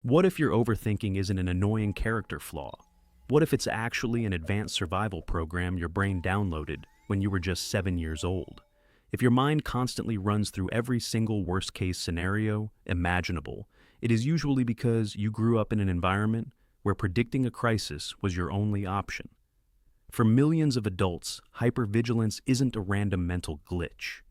What if your overthinking isn't an annoying character flaw? What if it's actually an advanced survival program your brain downloaded when you were just 7 years old? If your mind constantly runs through every single worst-case scenario imaginable, it is usually because you grew up in an environment where predicting a crisis was your only option. For millions of adults, hypervigilance isn't a random mental glitch.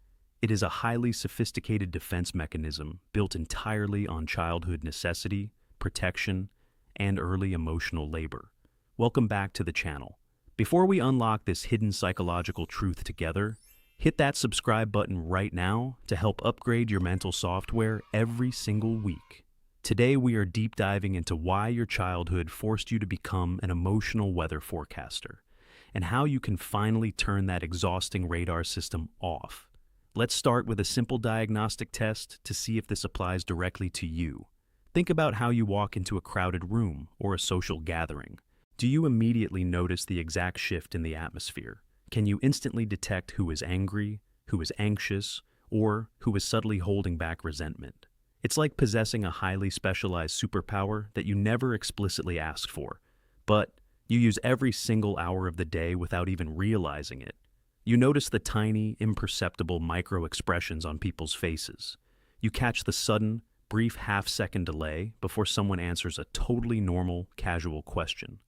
It is a highly sophisticated defense mechanism built entirely on childhood necessity, protection, and early emotional labor. Welcome back to the channel. Before we unlock this hidden psychological truth together, hit that subscribe button right now to help upgrade your mental software every single week. Today we are deep diving into why your childhood forced you to become an emotional weather forecaster, and how you can finally turn that exhausting radar system off. Let's start with a simple diagnostic test to see if this applies directly to you. Think about how you walk into a crowded room or a social gathering. Do you immediately notice the exact shift in the atmosphere? Can you instantly detect who is angry, who is anxious, or who is subtly holding back resentment? It's like possessing a highly specialized superpower that you never explicitly asked for, but you use every single hour of the day without even realizing it. You notice the tiny, imperceptible micro-expressions on people's faces. You catch the sudden, brief half-second delay before someone answers a totally normal, casual question.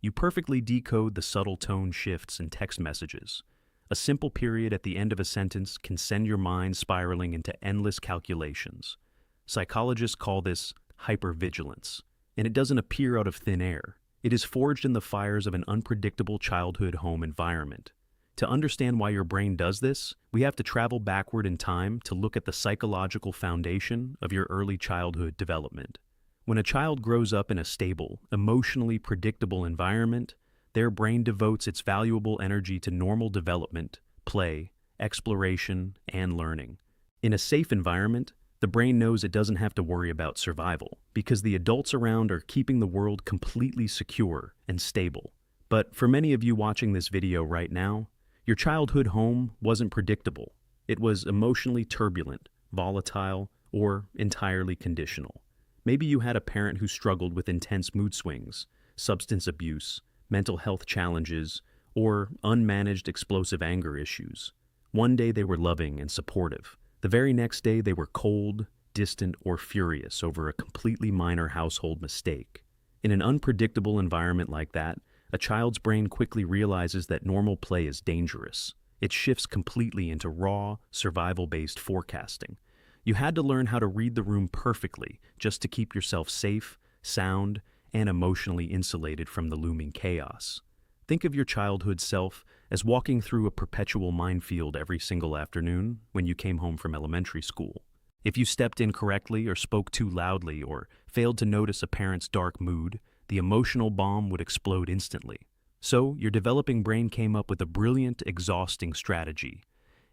You perfectly decode the subtle tone shifts in text messages. A simple period at the end of a sentence can send your mind spiraling into endless calculations. Psychologists call this hyper-vigilance, and it doesn't appear out of thin air. It is forged in the fires of an unpredictable childhood home environment. To understand why your brain does this, we have to travel backward in time to look at the psychological foundation of your early childhood development. When a child grows up in a stable, emotionally predictable environment, their brain devotes its valuable energy to normal development, play, exploration, and learning. In a safe environment, the brain knows it doesn't have to worry about survival, because the adults around are keeping the world completely secure and stable. But for many of you watching this video right now, your childhood home wasn't predictable. It was emotionally turbulent, volatile, or entirely conditional. Maybe you had a parent who struggled with intense mood swings, substance abuse, mental health challenges, or unmanaged explosive anger issues. One day they were loving and supportive. The very next day they were cold, distant, or furious over a completely minor household mistake. In an unpredictable environment like that, a child's brain quickly realizes that normal play is dangerous. It shifts completely into raw, survival-based forecasting. You had to learn how to read the room perfectly just to keep yourself safe, sound, and emotionally insulated from the looming chaos. Think of your childhood self as walking through a perpetual minefield every single afternoon when you came home from elementary school. If you stepped incorrectly or spoke too loudly or failed to notice a parent's dark mood, the emotional bomb would explode instantly. So, your developing brain came up with a brilliant, exhausting strategy.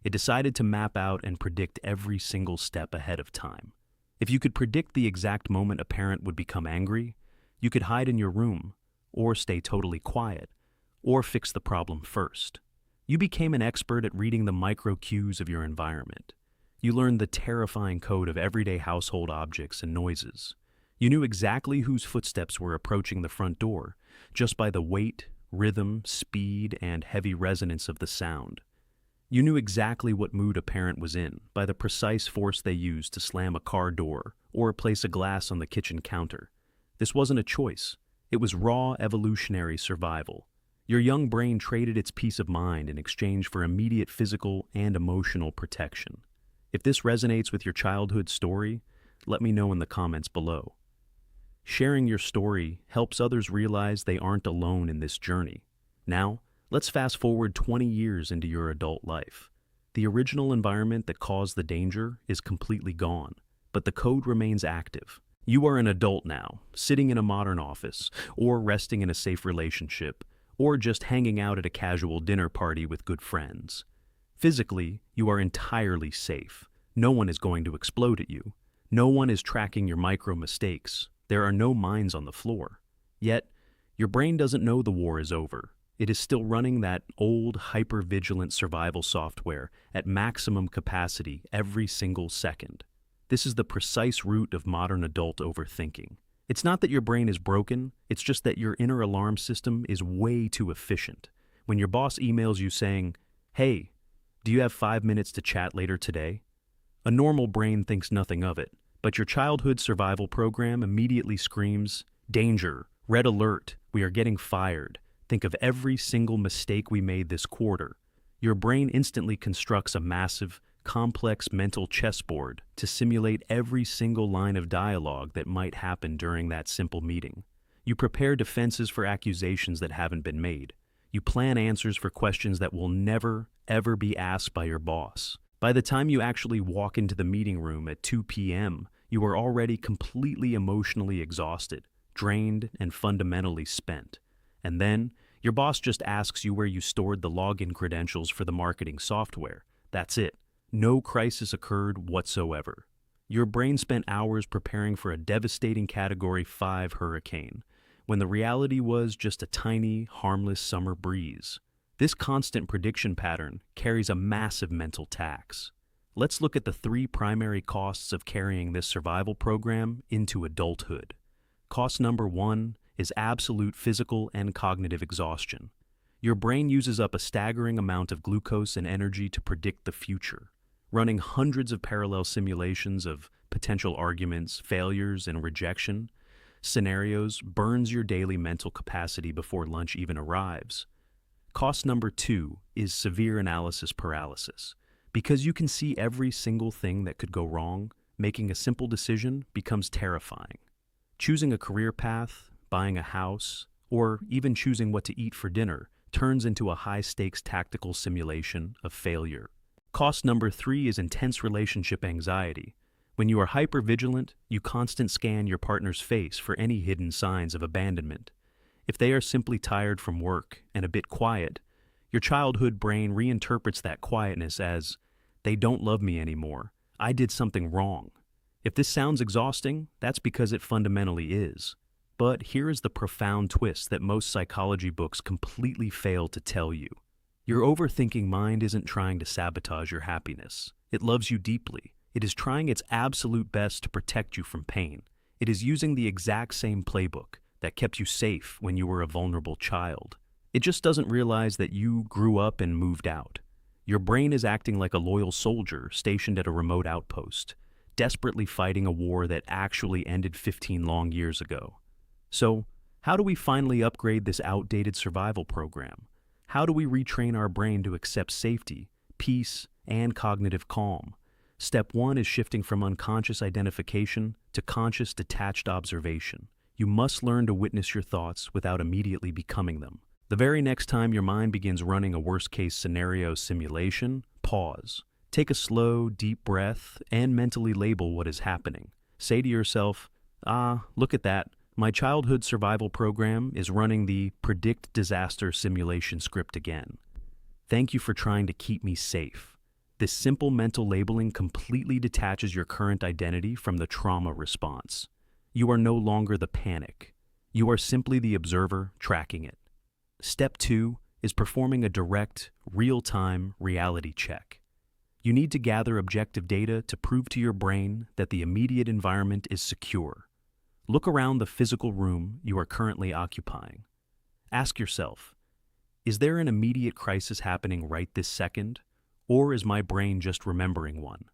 It decided to map out and predict every single step ahead of time. If you could predict the exact moment a parent would become angry, you could hide in your room, or stay totally quiet, or fix the problem first. You became an expert at reading the micro cues of your environment. You learned the terrifying code of everyday household objects and noises. You knew exactly whose footsteps were approaching the front door, just by the weight, rhythm, speed, and heavy resonance of the sound. You knew exactly what mood a parent was in by the precise force they used to slam a car door or place a glass on the kitchen counter. This wasn't a choice. It was raw evolutionary survival. Your young brain traded its peace of mind in exchange for immediate physical and emotional protection. If this resonates with your childhood story, let me know in the comments below. Sharing your story helps others realize they aren't alone in this journey. Now, let's fast forward 20 years into your adult life. The original environment that caused the danger is completely gone, but the code remains active. You are an adult now, sitting in a modern office, or resting in a safe relationship, or just hanging out at a casual dinner party with good friends. Physically, you are entirely safe. No one is going to explode at you. No one is tracking your micro mistakes. There are no mines on the floor. Yet, your brain doesn't know the war is over. It is still running that old hyper-vigilant survival software at maximum capacity every single second. This is the precise root of modern adult overthinking. It's not that your brain is broken, it's just that your inner alarm system is way too efficient. When your boss emails you saying, "Hey, do you have 5 minutes to chat later today?" A normal brain thinks nothing of it, but your childhood survival program immediately screams, "Danger, red alert, we are getting fired. Think of every single mistake we made this quarter." Your brain instantly constructs a massive, complex mental chessboard to simulate every single line of dialogue that might happen during that simple meeting. You prepare defenses for accusations that haven't been made. You plan answers for questions that will never, ever be asked by your boss. By the time you actually walk into the meeting room at 2 p.m., you are already completely emotionally exhausted, drained, and fundamentally spent. And then, your boss just asks you where you stored the login credentials for the marketing software. That's it. No crisis occurred whatsoever. Your brain spent hours preparing for a devastating Category 5 hurricane, when the reality was just a tiny, harmless summer breeze. This constant prediction pattern carries a massive mental tax. Let's look at the 3 primary costs of carrying this survival program into adulthood. Cost number 1 is absolute physical and cognitive exhaustion. Your brain uses up a staggering amount of glucose and energy to predict the future. Running hundreds of parallel simulations of potential arguments, failures, and rejection scenarios burns your daily mental capacity before lunch even arrives. Cost number 2 is severe analysis paralysis. Because you can see every single thing that could go wrong, making a simple decision becomes terrifying. Choosing a career path, buying a house, or even choosing what to eat for dinner turns into a high-stakes tactical simulation of failure. Cost number 3 is intense relationship anxiety. When you are hyper-vigilant, you constant scan your partner's face for any hidden signs of abandonment. If they are simply tired from work and a bit quiet, your childhood brain reinterprets that quietness as, "They don't love me anymore. I did something wrong." If this sounds exhausting, that's because it fundamentally is. But here is the profound twist that most psychology books completely fail to tell you. Your overthinking mind isn't trying to sabotage your happiness. It loves you deeply. It is trying its absolute best to protect you from pain. It is using the exact same playbook that kept you safe when you were a vulnerable child. It just doesn't realize that you grew up and moved out. Your brain is acting like a loyal soldier stationed at a remote outpost, desperately fighting a war that actually ended 15 long years ago. So, how do we finally upgrade this outdated survival program? How do we retrain our brain to accept safety, peace, and cognitive calm? Step 1 is shifting from unconscious identification to conscious detached observation. You must learn to witness your thoughts without immediately becoming them. The very next time your mind begins running a worst-case scenario simulation, pause. Take a slow, deep breath and mentally label what is happening. Say to yourself, look at that. My childhood survival program is running the predict disaster simulation script again. Thank you for trying to keep me safe. This simple mental labeling completely detaches your current identity from the trauma response. You are no longer the panic. You are simply the observer tracking it. Step 2 is performing a direct, real-time reality check. You need to gather objective data to prove to your brain that the immediate environment is secure. Look around the physical room you are currently occupying. Ask yourself, is there an immediate crisis happening right this second, or is my brain just remembering one?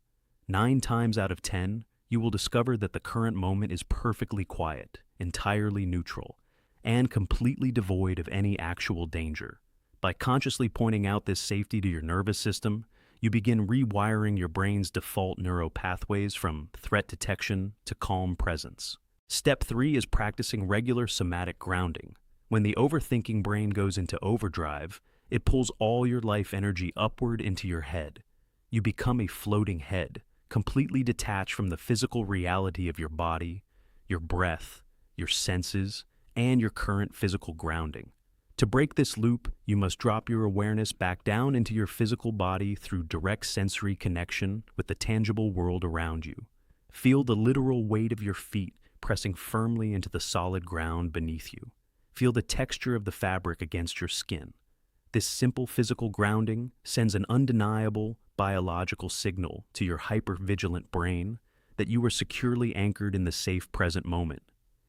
9 times out of 10, you will discover that the current moment is perfectly quiet, entirely neutral, and completely devoid of any actual danger. By consciously pointing out this safety to your nervous system, you begin rewiring your brain's default neural pathways from threat detection to calm presence. Step 3 is practicing regular somatic grounding. When the overthinking brain goes into overdrive, it pulls all your life energy upward into your head. You become a floating head, completely detached from the physical reality of your body, your breath, your senses, and your current physical grounding. To break this loop, you must drop your awareness back down into your physical body through direct sensory connection with the tangible world around you. Feel the literal weight of your feet pressing firmly into the solid ground beneath you. Feel the texture of the fabric against your skin. This simple physical grounding sends an undeniable biological signal to your hyper-vigilant brain that you are securely anchored in the safe present moment.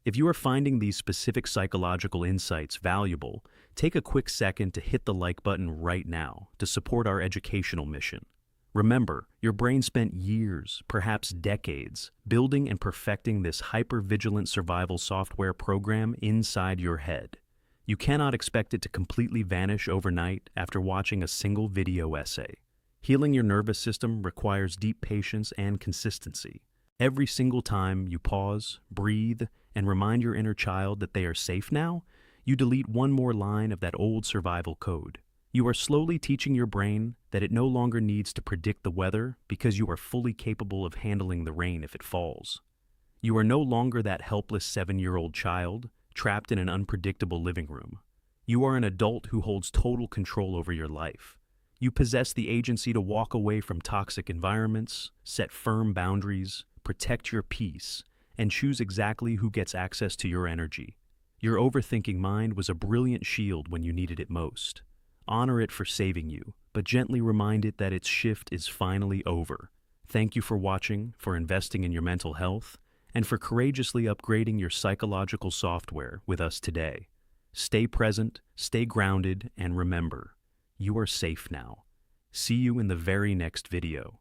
If you are finding these specific psychological insights valuable, take a quick second to hit the like button right now to support our educational mission. Remember, your brain spent years, perhaps decades, building and perfecting this hyper-vigilant survival software program inside your head. You cannot expect it to completely vanish overnight after watching a single video essay. Healing your nervous system requires deep patience and consistency. Every single time you pause, breathe, and remind your inner child that they are safe now, you delete one more line of that old survival code. You are slowly teaching your brain that it no longer needs to predict the weather because you are fully capable of handling the rain if it falls. You are no longer that helpless 7-year-old child trapped in an unpredictable living room. You are an adult who holds total control over your life. You possess the agency to walk away from toxic environments, set firm boundaries, protect your peace, and choose exactly who gets access to your energy. Your overthinking mind was a brilliant shield when you needed it most. Honor it for saving you, but gently remind it that its shift is finally over. Thank you for watching, for investing in your mental health, and for courageously upgrading your psychological software with us today. Stay present, stay grounded, and remember, you are safe now. See you in the very next video.